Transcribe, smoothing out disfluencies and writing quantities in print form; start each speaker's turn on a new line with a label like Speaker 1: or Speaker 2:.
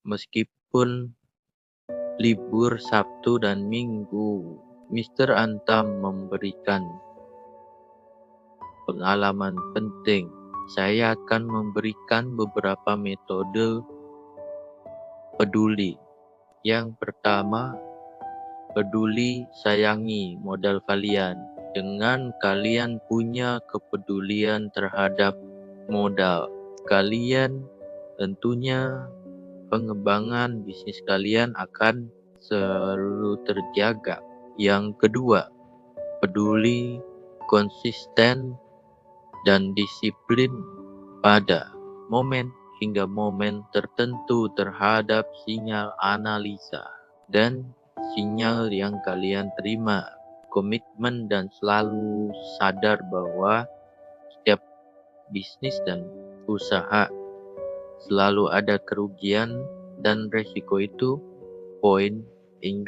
Speaker 1: Meskipun libur Sabtu dan Minggu, Mr. Antam memberikan pengalaman penting. Saya akan memberikan beberapa metode peduli. Yang pertama, peduli sayangi modal kalian. Dengan kalian punya kepedulian terhadap modal kalian, tentunya pengembangan bisnis kalian akan selalu terjaga. Yang kedua, peduli, konsisten, dan disiplin pada momen hingga momen tertentu terhadap sinyal analisa dan sinyal yang kalian terima. Komitmen dan selalu sadar bahwa setiap bisnis dan usaha selalu ada kerugian dan resiko. Itu poin hingga